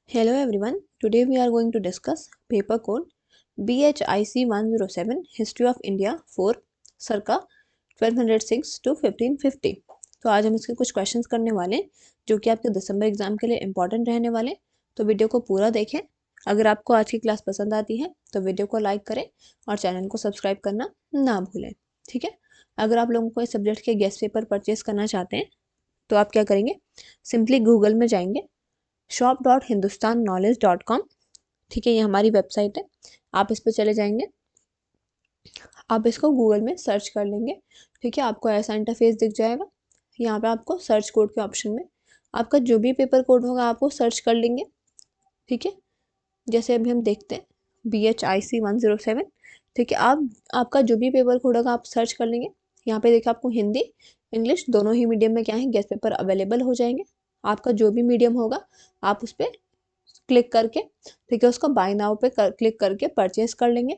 Hello everyone, today we are going to discuss paper code BHIC 107 History of India for circa 1206 to 1550। तो आज हम इसके कुछ questions करने वाले हैं जो कि आपके दिसंबर एग्जाम के लिए इंपॉर्टेंट रहने वाले। तो वीडियो को पूरा देखें। अगर आपको आज की क्लास पसंद आती है तो वीडियो को लाइक करें और चैनल को सब्सक्राइब करना ना भूलें, ठीक है। अगर आप लोगों को इस सब्जेक्ट के गेस्ट पेपर परचेज करना चाहते हैं तो आप क्या करेंगे, सिंपली गूगल में जाएंगे shop.hindustanknowledge.com, ठीक है, ये हमारी वेबसाइट है। आप इस पर चले जाएंगे, आप इसको गूगल में सर्च कर लेंगे, ठीक है। आपको ऐसा इंटरफेस दिख जाएगा। यहाँ पे आपको सर्च कोड के ऑप्शन में आपका जो भी पेपर कोड होगा आप वो सर्च कर लेंगे, ठीक है। जैसे अभी हम देखते हैं BHIC 107, ठीक है। आपका जो भी पेपर कोड होगा आप सर्च कर लेंगे। यहाँ पे देखिए आपको हिंदी इंग्लिश दोनों ही मीडियम में क्या है गेस्ट पेपर अवेलेबल हो जाएंगे। आपका जो भी मीडियम होगा आप उस पर क्लिक करके, ठीक है, उसको बाय नाउ पे क्लिक करके परचेज कर लेंगे।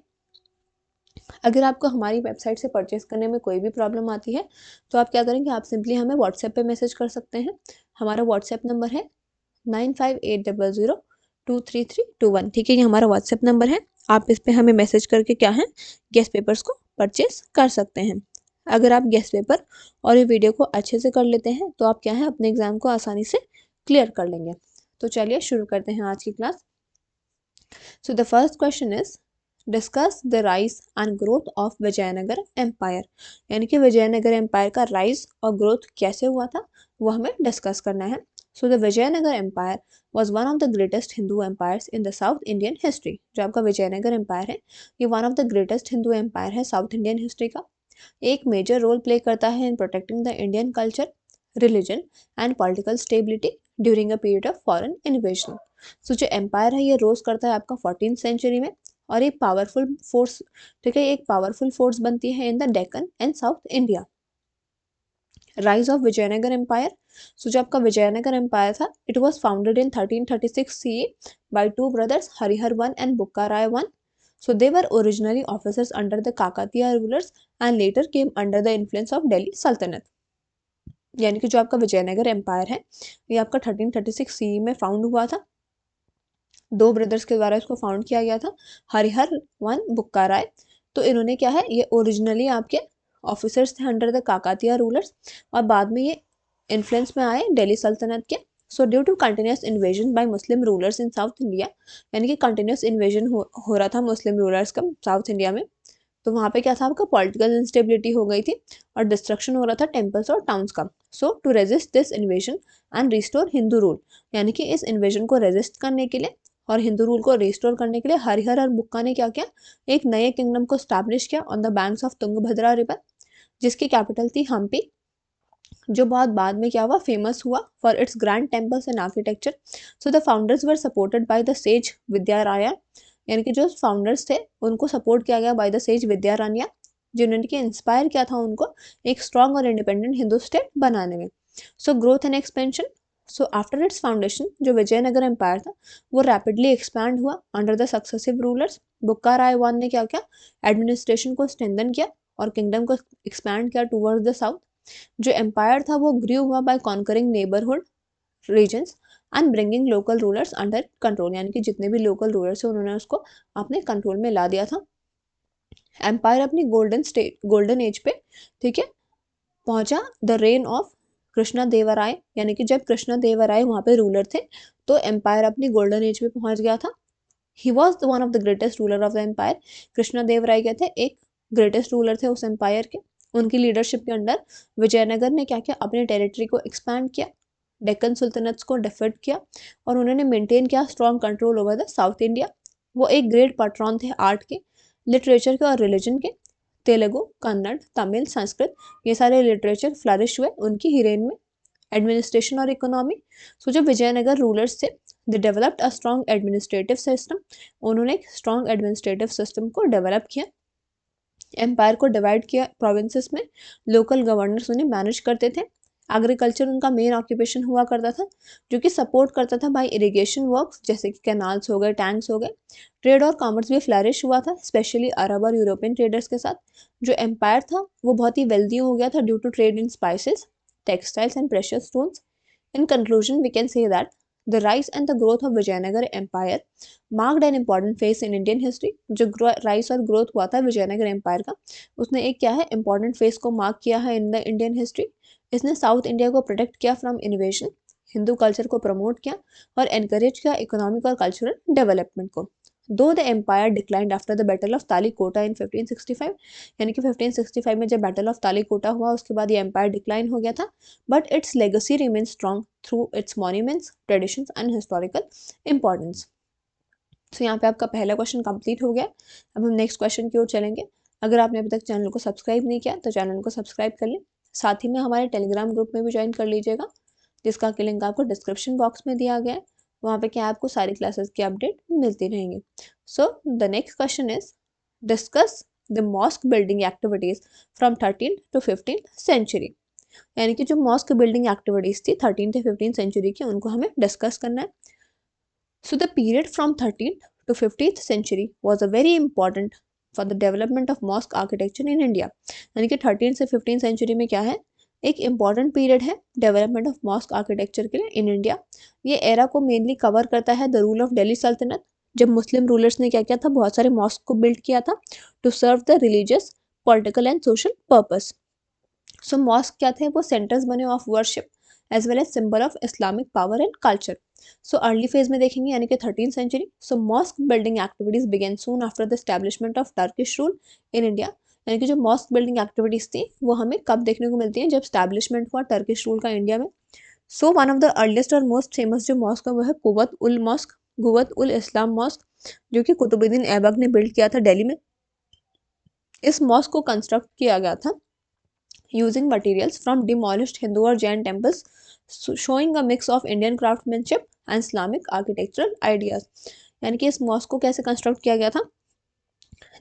अगर आपको हमारी वेबसाइट से परचेज करने में कोई भी प्रॉब्लम आती है तो आप क्या करेंगे, आप सिंपली हमें व्हाट्सएप पे मैसेज कर सकते हैं। हमारा व्हाट्सएप नंबर है 9580023321, ठीक है, ये हमारा व्हाट्सएप नंबर है। आप इस पर हमें मैसेज करके क्या है गेस्ट पेपर्स को परचेज कर सकते हैं। अगर आप गेस्ट पेपर और ये वीडियो को अच्छे से कर लेते हैं तो आप क्या है अपने एग्जाम को आसानी से क्लियर कर लेंगे। तो चलिए शुरू करते हैं आज की class. So the first question is discuss the rise and growth of Vijayanagara empire, यानी कि विजयनगर एम्पायर का राइज और ग्रोथ कैसे हुआ था वो हमें डिस्कस करना है। So the Vijayanagara empire was one of the greatest Hindu empires in the South Indian history। जो आपका विजयनगर एम्पायर है ये one of the greatest Hindu empire है साउथ इंडियन हिस्ट्री का। एक मेजर रोल प्ले करता है in protecting the Indian culture, religion and political stability during a period of foreign invasion. So जो एम्पायर है ये रोज करता है आपका 14th सेंचुरी में और एक पावरफुल फोर्स, ठीक है, एक पावरफुल फोर्स बनती है in the Deccan and south India. Rise of Vijayanagar empire, so जो आपका विजयनगर एम्पायर था it was founded in 1336 CE by two brothers Harihara one and Bukka Raya one. So they were originally officers under the Kakatiya rulers and later came under the influence of Delhi Sultanate। यानी कि जो आपका Vijayanagar empire है ये आपका 1336 CE में found हुआ था। दो ब्रदर्स के द्वारा इसको फाउंड किया गया था, हरिहर वन बुक्का राय। तो इन्होंने क्या है ये ओरिजिनली आपके ऑफिसर्स थे अंडर द काकातिया रूलर्स और बाद में ये इन्फ्लुएंस में आए दिल्ली सल्तनत के। So due to continuous invasion by Muslim rulers in south India, यानी कि कंटिन्यूस इन्वेजन हो रहा था मुस्लिम रूलर्स का साउथ इंडिया में। तो वहाँ पे क्या था आपका पॉलिटिकल इंस्टेबिलिटी हो गई थी और डिस्ट्रक्शन हो रहा था टेम्पल्स और टाउन्स का। So to resist this invasion and restore Hindu rule, यानी कि इस इन्वेजन को रेजिस्ट करने के लिए और हिंदू रूल को रिस्टोर करने के लिए हरिहर और बुक्का ने क्या किया, एक नए किंगडम को स्टैब्लिश किया on the banks of Tungabhadra river, जिसकी कैपिटल थी हम्पी, जो बहुत बाद में क्या हुआ फेमस हुआ for its grand temples and architecture. So the founders were supported by the sage Vidyaranya, यानी कि जो फाउंडर्स थे उनको सपोर्ट किया गया बाय द सेज विद्यारानिया, जिन्होंने कि इंस्पायर किया था उनको एक स्ट्रॉन्ग और इंडिपेंडेंट हिंदू स्टेट बनाने में। So growth and expansion, so after its foundation जो विजयनगर एम्पायर था वो रैपिडली एक्सपैंड हुआ under the successive rulers. Bukka Raya one ने क्या किया, एडमिनिस्ट्रेशन को स्ट्रेंथन किया और किंगडम को एक्सपैंड किया टूवर्ड्स द साउथ। जो एम्पायर था वो ग्रू हुआ by conquering neighbourhood regions and bringing local rulers under control, यानी कि जितने भी लोकल रूलर्स हैं उन्होंने उसको अपने कंट्रोल में ला दिया था। एम्पायर अपनी गोल्डन एज पे, ठीक है, पहुंचा the rain of Krishna Devaraya, यानी कि जब कृष्णा देवराय वहाँ पे रूलर थे तो एम्पायर अपनी गोल्डन एज पे पहुंच गया था। He was one of the greatest ruler of the empire. Krishna Devaraya क्या थे, एक ग्रेटेस्ट रूलर थे उस एम्पायर के। उनकी लीडरशिप के अंडर विजयनगर ने क्या किया, अपने टेरिटरी को एक्सपैंड किया, डेक्कन सुल्तनत्स को डिफीट किया और उन्होंने मेंटेन किया strong control over the south India. वो एक ग्रेट पैट्रॉन थे आर्ट के, लिटरेचर के और रिलीजन के। तेलुगु, कन्नड़, तमिल, संस्कृत ये सारे लिटरेचर फ्लरिश हुए उनकी ही रेन में। एडमिनिस्ट्रेशन और इकोनॉमी, सो जो विजयनगर रूलर्स थे they developed a strong administrative system, उन्होंने एक स्ट्रॉन्ग एडमिनिस्ट्रेटिव सिस्टम को डेवलप किया। एम्पायर को डिवाइड किया प्रोविंसेस में, लोकल गवर्नर्स उन्हें मैनेज करते थे। एग्रीकल्चर उनका मेन ऑक्यूपेशन हुआ करता था जो कि सपोर्ट करता था बाय इरिगेशन वर्क्स जैसे कि कैनाल्स हो गए, टैंक्स हो गए। ट्रेड और कॉमर्स भी फ्लरिश हुआ था स्पेशली अरब और यूरोपियन ट्रेडर्स के साथ। जो एम्पायर था वो बहुत ही वेल्दी हो गया था due to trade in spices, textiles and precious stones. In conclusion we can say that The rise and the growth of Vijayanagar Empire marked an important phase in Indian history. जो rise और growth हुआ था Vijayanagar empire का, उसने एक क्या है important phase को mark किया है in the Indian history. इसने साउथ इंडिया को प्रोटेक्ट किया फ्रॉम इन्वेजन, हिंदू कल्चर को प्रमोट किया और एनकरेज किया इकोनॉमिक और कल्चरल डेवलपमेंट को. Though the empire declined after the battle of Talikota इन 1565, यानी कि 1565 में जब बैटल ऑफ तालीकोटा हुआ उसके बाद ये एम्पायर डिक्लाइन हो गया था, but it's legacy remain strong through it's monuments, traditions and historical importance. तो यहाँ पे आपका पहला क्वेश्चन कंप्लीट हो गया. अब हम नेक्स्ट क्वेश्चन की ओर चलेंगे. अगर आपने अभी तक चैनल को सब्सक्राइब नहीं किया तो चैनल को सब्सक्राइब कर लें. साथ ही में हमारे टेलीग्राम ग्रुप में भी ज्वाइन कर लीजिएगा, जिसका कि लिंक आपको डिस्क्रिप्शन बॉक्स में दिया गया है. वहाँ पे क्या आपको सारी क्लासेस की अपडेट मिलती रहेंगी. So the next question is discuss the mosque building activities from 13th to 15th century. यानी कि जो मॉस्क बिल्डिंग एक्टिविटीज थी 13th से 15th सेंचुरी की, उनको हमें डिस्कस करना है. So the period from 13th to 15th century was a very important for the development of mosque architecture in India. यानी कि 13th से 15th century में क्या है, एक important period है development of mosque architecture के लिए in India. ये era को mainly cover करता है the rule of Delhi सल्तनत, जब मुस्लिम रूलर्स ने क्या किया था, बहुत सारे मॉस्क को बिल्ड किया था to serve the religious, political and social purpose. So mosque क्या थे, वो सेंटर्स बने of worship as well as symbol of Islamic power and culture. So early phase में देखेंगे यानी कि 13th century. So mosque building activities began soon after the establishment of Turkish rule in India. यानी कि जो mask building activities थी वो हमें कब देखने को मिलती है, जब स्टैब्लिशमेंट हुआ टर्किश रूल का इंडिया में. सो वन ऑफ द अर्लीस्ट और मोस्ट फेमस जो मॉस्क है वो है कुवत उल मॉस्क, कुवत उल इस्लाम मॉस्क, जो कि कुतुबुद्दीन ऐबक ने बिल्ड किया था दिल्ली में. इस मॉस्क को कंस्ट्रक्ट किया गया था using materials from demolished Hindu or Jain temples, showing a mix of Indian craftsmanship and Islamic architectural ideas. यानी कि इस मॉस्क को कैसे कंस्ट्रक्ट किया गया था,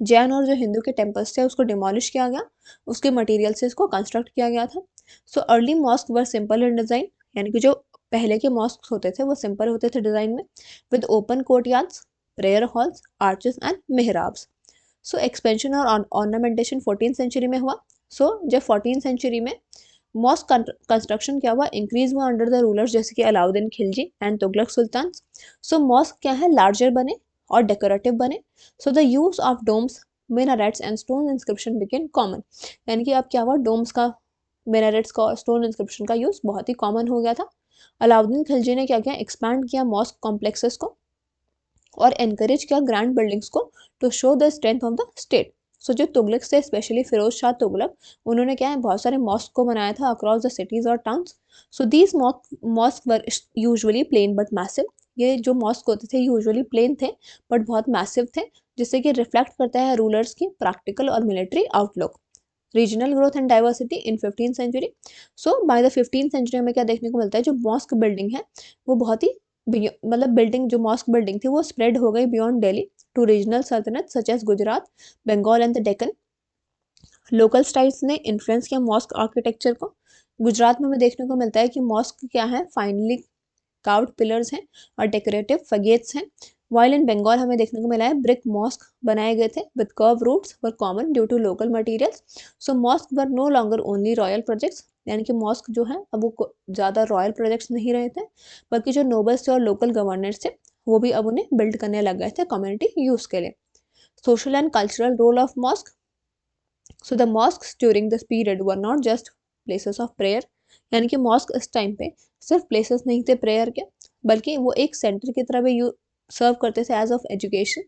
जैन और जो हिंदू के टेम्पल्स थे उसको डिमोलिश किया गया, उसके मटेरियल से इसको कंस्ट्रक्ट किया गया था. So early mosque were simple in design, यानी कि जो पहले के मॉस्क होते थे वो सिंपल होते थे डिज़ाइन में, with open courtyards, prayer halls, arches and mihrabs. So expansion और ऑर्नामेंटेशन 14th सेंचुरी में हुआ. सो जब 14th सेंचुरी में मॉस्क कंस्ट्रक्शन क्या हुआ, इंक्रीज हुआ अंडर द रूलर्स जैसे कि Alauddin Khilji and Tughlaq sultan. So mosque क्या है, लार्जर बने और डेकोरेटिव बने. So the use of domes, minarets and stone inscription became common. यानी कि अब क्या हुआ, डोम्स का, मिनारेट्स का, स्टोन इंस्क्रिप्शन का यूज बहुत ही कॉमन हो गया था. अलाउद्दीन खिलजी ने क्या किया, एक्सपैंड किया मॉस्क कॉम्प्लेक्सेस को और एनकरेज किया ग्रैंड बिल्डिंग्स को to show the strength of the state. So जो तुगलक थे, स्पेशली फिरोज शाह तुगलक, उन्होंने क्या है, बहुत सारे मॉस्क को बनाया था अक्रॉस द सिटीज और towns. So these mosque were usually plain but massive. ये जो मॉस्क होते थे यूजुअली प्लेन थे बट बहुत मैसिव थे, जिससे कि रिफ्लेक्ट करता है रूलर्स की प्रैक्टिकल और military outlook. Regional growth and diversity in 15th century. So by the 15th century में क्या देखने को मिलता है, जो मॉस्क बिल्डिंग है वो बहुत ही मतलब बिल्डिंग, जो मॉस्क बिल्डिंग थी वो स्प्रेड हो गई beyond Delhi to regional sultanate such as Gujarat, Bengal and the Deccan. Local styles ने इन्फ्लुएंस किया मॉस्क आर्किटेक्चर को. गुजरात में हमें देखने को मिलता है कि मॉस्क क्या है, फाइनली कार्व्ड पिलर्स हैं और डेकोरेटिव फगेट्स हैं. वाइल इन बंगाल हमें देखने को मिला है ब्रिक मॉस्क बनाए गए थे with curve roofs were common due to local materials. So mosque were no longer only royal projects. यानी कि मॉस्क जो है अब वो ज़्यादा रॉयल प्रोजेक्ट्स नहीं रहे थे, बल्कि जो नोबल्स थे और लोकल गवर्नर्स थे वो भी अब उन्हें बिल्ड करने लग गए थे कम्युनिटी यूज़ के लिए. Social and cultural role of mosque. So the mosques during this period were not just places of prayer. यानी कि मॉस्क इस टाइम पे सिर्फ प्लेसेस नहीं थे प्रेयर के, बल्कि वो एक सेंटर की तरह भी सर्व करते थे as of education,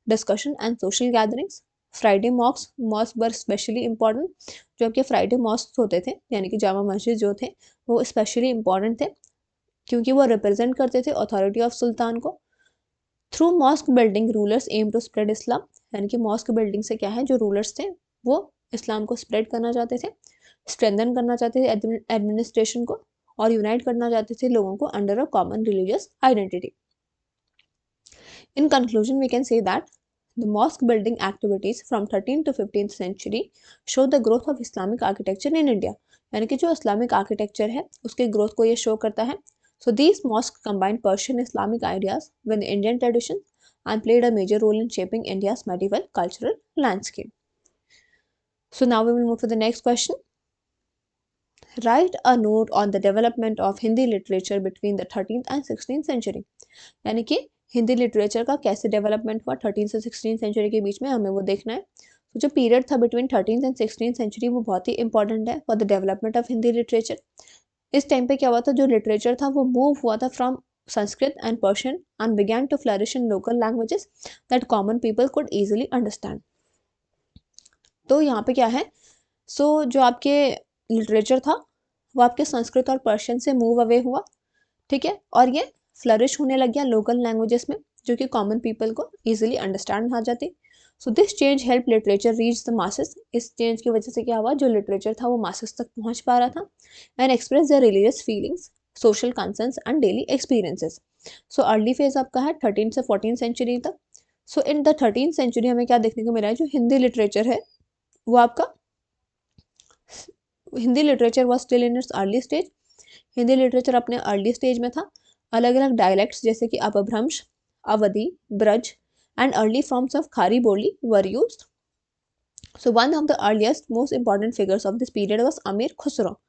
discussion and social gatherings. Friday mosque were specially important. जो कि फ्राइडे मॉस्क होते थे यानी कि जामा मस्जिद जो थे वो स्पेशली इंपॉर्टेंट थे, क्योंकि वो रिप्रेजेंट करते थे अथॉरिटी ऑफ सुल्तान को. Through mosque building rulers aim to spread Islam. यानी कि मॉस्क बिल्डिंग से क्या है, जो रूलर्स थे वो इस्लाम को स्प्रेड करना चाहते थे, स्ट्रेंथन करना चाहते थे एडमिनिस्ट्रेशन को, और यूनाइट करना चाहते थे लोगों को under a common religious identity. In conclusion, we can say that the mosque building activities from 13th to 15th century show the growth of Islamic architecture in India. यानी कि जो इस्लामिक आर्किटेक्चर है उसके ग्रोथ को ये show करता है. So these mosques combined Persian Islamic ideas with Indian traditions and played a major role in shaping India's medieval cultural landscape. So now we will move to the next question. Write a note on the development of Hindi literature between the 13th and 16th century. यानी कि Hindi literature का कैसे development हुआ 13 से 16 century के बीच में, हमें वो देखना है। तो जो पीरियड था between 13th and 16th century वो बहुत ही इंपॉर्टेंट है for the development of Hindi literature. इस टाइम पे क्या हुआ था, जो लिटरेचर था वो मूव हुआ था from Sanskrit and Persian and began to flourish in local languages that common people could easily understand. तो यहाँ पे क्या है, जो आपके लिटरेचर था वो आपके संस्कृत और पर्शियन से मूव अवे हुआ, ठीक है, और ये फ्लरिश होने लग गया लोकल लैंग्वेजेस में जो कि कॉमन पीपल को इजीली अंडरस्टैंड आ जाती। So this change help literature reach the masses. इस चेंज की वजह से क्या हुआ, जो लिटरेचर था वो मासेस तक पहुंच पा रहा था and express the religious feelings, social concerns and daily experiences. So early phase आपका है 13 से 14 सेंचुरी तक। सो इन द 13th सेंचुरी हमें क्या देखने को मिला है, जो हिंदी लिटरेचर है वो आपका, Hindi literature was still in its early stage. Hindi literature अपने अर्ली स्टेज में था। अलग अलग डायलेक्ट्स जैसे कि Apabhramsha, Awadhi, Braj and early forms of Khari Boli were used. So one of the earliest most important figures of this period was Amir Khusro.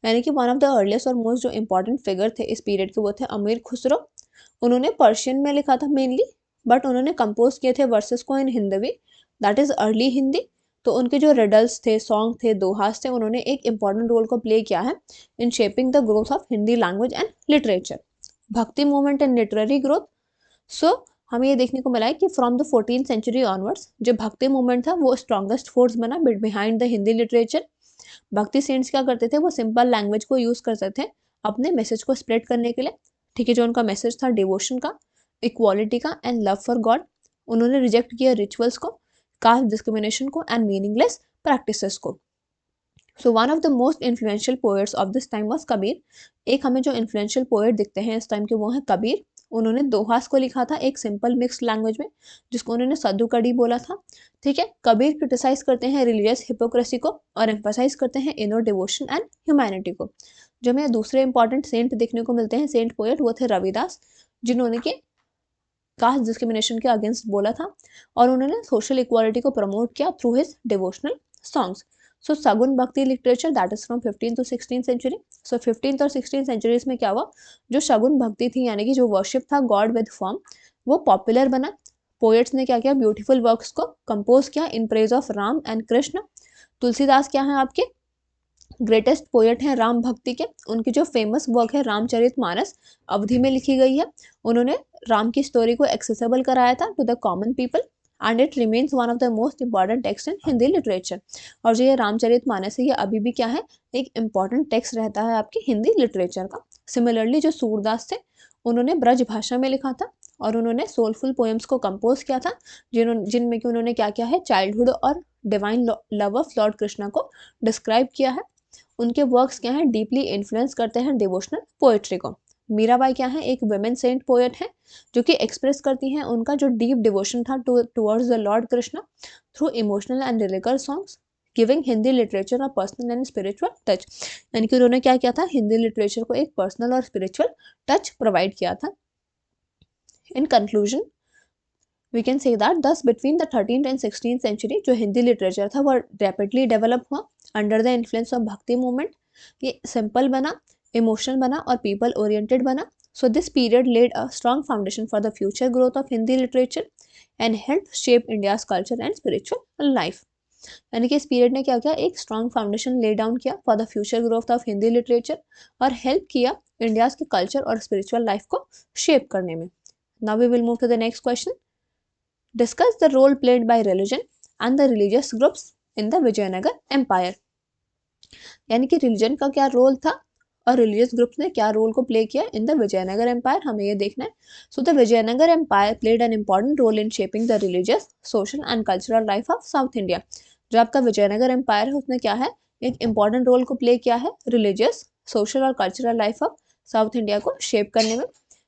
यानी कि वन ऑफ द अर्लीस्ट और मोस्ट जो इंपॉर्टेंट फिगर थे इस पीरियड के वो थे अमीर खुसरो। उन्होंने पर्शियन में लिखा था मेनली, बट उन्होंने कंपोज किए थे वर्सेस को in Hindavi, that is early Hindi. तो उनके जो रिडल्स थे, सॉन्ग थे, दोहास थे, उन्होंने एक इंपॉर्टेंट रोल को प्ले किया है इन shaping the growth of Hindi language and literature. भक्ति मूवमेंट एंड लिटरेरी ग्रोथ। सो हमें ये देखने को मिला है कि from the 14th century onwards जो भक्ति मूवमेंट था वो स्ट्रॉन्गेस्ट फोर्स बना बिहाइंड द हिंदी लिटरेचर। भक्ति सेंट्स क्या करते थे, वो सिंपल लैंग्वेज को यूज करते थे अपने मैसेज को स्प्रेड करने के लिए, ठीक है। जो उनका मैसेज था डिवोशन का, इक्वालिटी का एंड लव फॉर गॉड। उन्होंने रिजेक्ट किया रिचुअल्स को, कास्ट डिस्क्रिमिनेशन को एंड मीनिंगलेस प्रैक्टिसेस को। सो one of the most influential poets of this time was Kabir. एक हमें जो इन्फ्लुएंशियल पोएट दिखते हैं इस टाइम के वो हैं कबीर। उन्होंने दोहास को लिखा था एक सिंपल मिक्स्ड लैंग्वेज में जिसको उन्होंने सद्दू कड़ी बोला था, ठीक है। कबीर क्रिटिसाइज करते हैं रिलीजियस हिपोक्रेसी को और एम्फसाइज करते हैं इनर डिवोशन एंड ह्यूमैनिटी को। जो हमें दूसरे इंपॉर्टेंट सेंट देखने को मिलते हैं, सेंट पोएट, वो थे रविदास, जिन्होंने कि कास्ट डिस्क्रिमिनेशन के अगेंस्ट बोला था और उन्होंने सोशल इक्वालिटी को प्रमोट किया through his devotional songs. So Sagun bhakti literature that is from 15th to 16th century. So 15th और 16th सेंचुरीज में क्या हुआ, जो शगुन भक्ति थी यानी कि जो वर्शिप था गॉड विद फॉर्म, वो पॉपुलर बना। पोएट्स ने क्या किया, ब्यूटीफुल वर्क्स को कंपोज किया in praise of Ram and Krishna. Tulsidas क्या है आपके ग्रेटेस्ट पोएट हैं राम भक्ति के। उनकी जो फेमस वर्क है रामचरितमानस अवधी में लिखी गई है। उन्होंने राम की स्टोरी को एक्सेसिबल कराया था to the common people and it remains one of the most important text in Hindi literature. और जो ये रामचरितमानस है ये अभी भी क्या है, एक इंपॉर्टेंट टेक्स्ट रहता है आपकी हिंदी लिटरेचर का। सिमिलरली जो सूरदास थे उन्होंने ब्रज भाषा में लिखा था और उन्होंने सोलफुल पोएम्स को कंपोज किया था जिनमें कि उन्होंने क्या किया है, चाइल्डहुड और divine love of Lord Krishna को डिस्क्राइब किया है। उनके वर्क्स क्या हैं, डीपली इन्फ्लुएंस करते हैं डिवोशनल पोएट्री को। मीराबाई क्या है, एक वुमेन सेंट पोएट है जो कि एक्सप्रेस करती हैं उनका जो डीप डिवोशन था towards the Lord Krishna through emotional and lyrical songs, giving Hindi literature a personal and spiritual touch. यानी कि उन्होंने क्या किया था, हिंदी लिटरेचर को एक पर्सनल और स्पिरिचुअल टच प्रोवाइड किया था। In conclusion we can say that thus between the 13th and 16th century जो हिंदी लिटरेचर था वो रैपिडली डेवलप हुआ under the influence of bhakti movement. ये सिंपल बना, इमोशनल बना और पीपल ओरिएंटेड बना। So this period led a strong foundation for the future growth of Hindi literature and help shape India's culture and spiritual life. यानी कि इस period ने क्या किया, एक स्ट्रॉन्ग फाउंडेशन ले डाउन किया for the future growth of Hindi literature और help किया इंडियाज के कल्चर और स्पिरिचुअल लाइफ को शेप करने में। Now we will move to the next question. Discuss the role played by religion and the religious groups in the Vijayanagara empire. यानी कि religion का क्या रोल था और रिलीजियस ग्रुप्स ने क्या रोल को प्ले किया इन द विजयनगर एम्पायर, हमें ये देखना है। So the Vijayanagara empire played an important role in shaping the religious, social and cultural life of south India. जो आपका विजयनगर एम्पायर है उसने क्या है, एक इंपॉर्टेंट रोल को प्ले किया है रिलीजियस, सोशल और cultural life of south India को शेप करने में।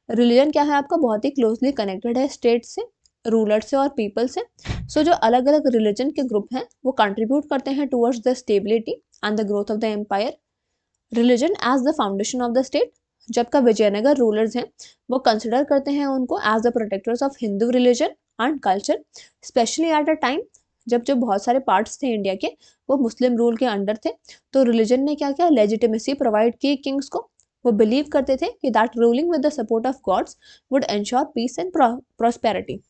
रिलीजन क्या है आपका, बहुत ही क्लोजली कनेक्टेड है स्टेट से, रूलर से और पीपल से। सो जो अलग अलग रिलीजन के ग्रुप हैं वो कंट्रीब्यूट करते हैं towards the stability and the growth of the empire. Religion as the foundation of the state, जब का विजयनगर रूलर्स हैं वो कंसिडर करते हैं उनको as the protectors of Hindu religion and culture, specially at a time जब जो बहुत सारे पार्ट्स थे इंडिया के वो मुस्लिम रूल के अंडर थे, तो रिलीजन ने क्या किया, लेजिटिमेसी प्रोवाइड की किंग्स को। वो बिलीव करते थे कि that ruling with the support of gods would ensure peace and prosperity,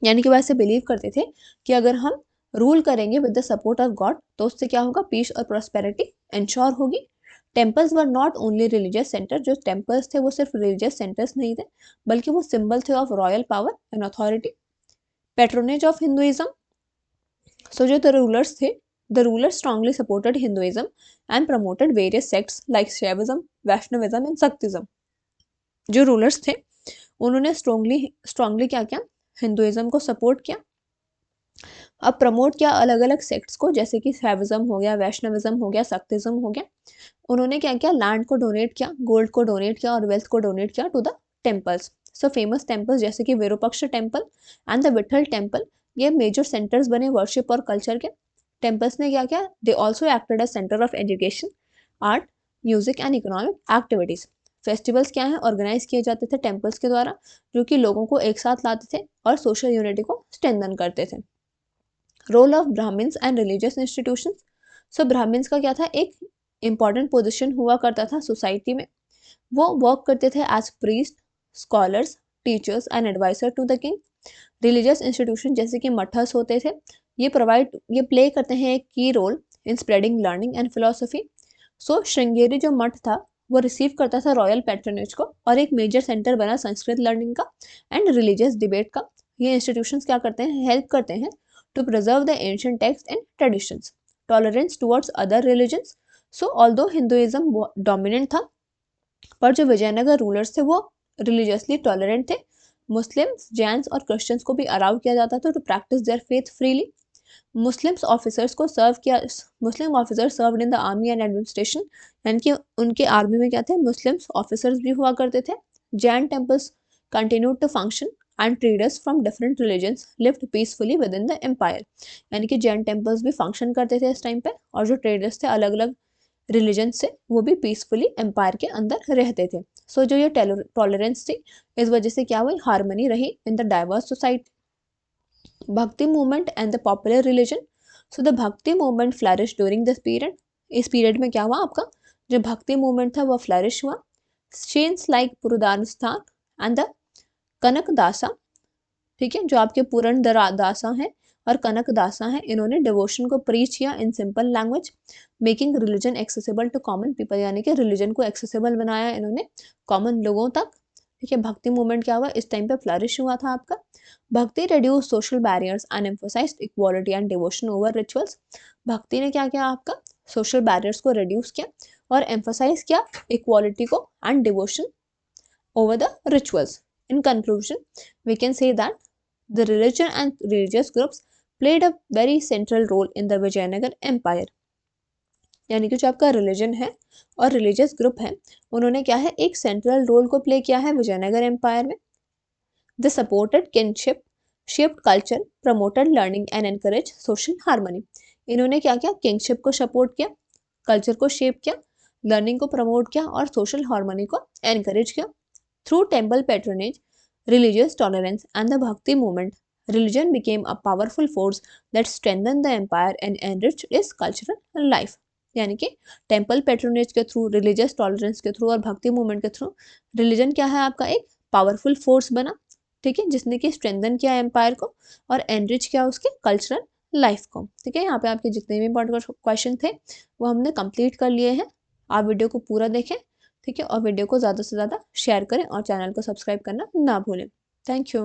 यानी कि वो ऐसे बिलीव करते थे कि अगर हम रूल करेंगे with the support of God तो उससे क्या होगा, पीस और प्रॉस्पेरिटी एंश्योर होगी। Temples were not only religious centre, जो टेम्पल्स थे वो सिर्फ रिलीजियस सेंटर्स नहीं थे, बल्कि वो सिंबल थे of royal power and authority. Patronage of Hinduism, so जो द रूलर्स थे, the rulers strongly supported Hinduism and promoted various sects like Shaivism, Vaishnavism and Shaktism. जो रूलर्स थे उन्होंने स्ट्रांगली क्या किया, हिंदुइज्म को सपोर्ट किया। अब प्रमोट किया अलग अलग सेक्ट्स को, जैसे कि शैविज्म हो गया, वैष्णविज्म हो गया, शक्तिज्म हो गया। उन्होंने क्या किया, लैंड को डोनेट किया, गोल्ड को डोनेट किया और वेल्थ को डोनेट किया to the temples. So famous temples जैसे कि Virupaksha temple and the Vitthala temple, ये मेजर सेंटर्स बने वर्शिप और कल्चर के। टेम्पल्स ने क्या किया, they also acted as centre of education, art, music and economic activities. Festivals क्या है, ऑर्गेनाइज किए जाते थे टेम्पल्स के द्वारा, जो कि लोगों को एक साथ लाते थे और सोशल यूनिटी को स्ट्रेंथन करते थे। Role of Brahmins and religious institutions, so Brahmins का क्या था, एक इंपॉर्टेंट पोजीशन हुआ करता था सोसाइटी में। वो वर्क करते थे as priest, scholars, teachers and adviser to the king. Religious institution जैसे कि मठस होते थे, ये प्ले करते हैं एक key role in spreading learning and philosophy. So Sringeri जो मठ था वो रिसीव करता था रॉयल पैट्रोनेज को और एक मेजर सेंटर बना संस्कृत लर्निंग का एंड रिलीजियस डिबेट का। ये इंस्टीट्यूशंस क्या करते हैं, हेल्प करते हैं to preserve the ancient texts and traditions, tolerance towards other religions. So although Hinduism dominant था, पर जो विजयनगर रूलर्स थे वो रिलीजियसली टॉलरेंट थे। मुस्लिम्स, जैन्स और क्रिश्चियंस को भी अलाउ किया जाता था to practise their faith freely. Muslims officers को सर्व किया, Muslim officers served in the army and administration, यानी कि उनके आर्मी में क्या थे, मुस्लिम्स ऑफिसर्स भी हुआ करते थे। Jain temples continued to function and traders from different religions lived peacefully within the empire, यानी कि जैन टेम्पल्स भी फंक्शन करते थे इस टाइम पे, और जो ट्रेडर्स थे अलग अलग रिलीजन से वो भी पीसफुली एम्पायर के अंदर रहते थे। सो जो ये टॉलरेंस थी, इस वजह से क्या हुई, हार्मनी रही in the diverse society. Bhakti movement and the popular religion, so the bhakti movement flourish during this period. इस पीरियड में क्या हुआ, आपका जो भक्ति मूवमेंट था वो फ्लरिश हुआ। सेंट्स लाइक पुरुदानस्थान एंड द कनक दासा, ठीक है, जो आपके पूर्ण दासा हैं और कनक दासा हैं, इन्होंने डिवोशन को प्रीच किया in simple language, making religion accessible to common people, यानी कि रिलीजन को एक्सेसिबल बनाया इन्होंने कॉमन लोगों तक। ठीक है, भक्ति मूवमेंट क्या हुआ, इस टाइम पे फ्लरिश हुआ था आपका। Bhakti reduce social barriers and emphasised equality and devotion over rituals. Bhakti ने क्या किया, आपका सोशल बैरियर्स को रिड्यूस किया और एम्फोसाइज किया इक्वालिटी को and devotion over the rituals. In conclusion, we can say that the religion and religious groups played a very central role in the Vijayanagar Empire. यानी कि जो आपका रिलीजन है और रिलीजियस ग्रुप है, उन्होंने क्या है, एक सेंट्रल रोल को प्ले किया है विजयनगर एम्पायर में। The supported kinship, shaped culture, promoted learning and encourage social harmony. इन्होंने क्या किया, किंगशिप को सपोर्ट किया, कल्चर को शेप किया, लर्निंग को प्रमोट किया और सोशल हार्मनी को एनकरेज किया। Through temple patronage, religious tolerance, and the Bhakti movement, religion became a powerful force that strengthened the empire and enriched its cultural life. यानी कि टेम्पल पैट्रोनेज के through, religious tolerance के through और भक्ति movement के through religion क्या है, आपका एक पावरफुल फोर्स बना, ठीक है, जिसने कि स्ट्रेंथन किया एम्पायर को और एनरिच किया उसके कल्चरल लाइफ को। ठीक है, यहाँ पे आपके जितने भी इंपॉर्टेंट क्वेश्चन थे वो हमने कंप्लीट कर लिए हैं। आप वीडियो को पूरा देखें, ठीक है, और वीडियो को ज़्यादा से ज़्यादा शेयर करें और चैनल को सब्सक्राइब करना ना भूलें। Thank you.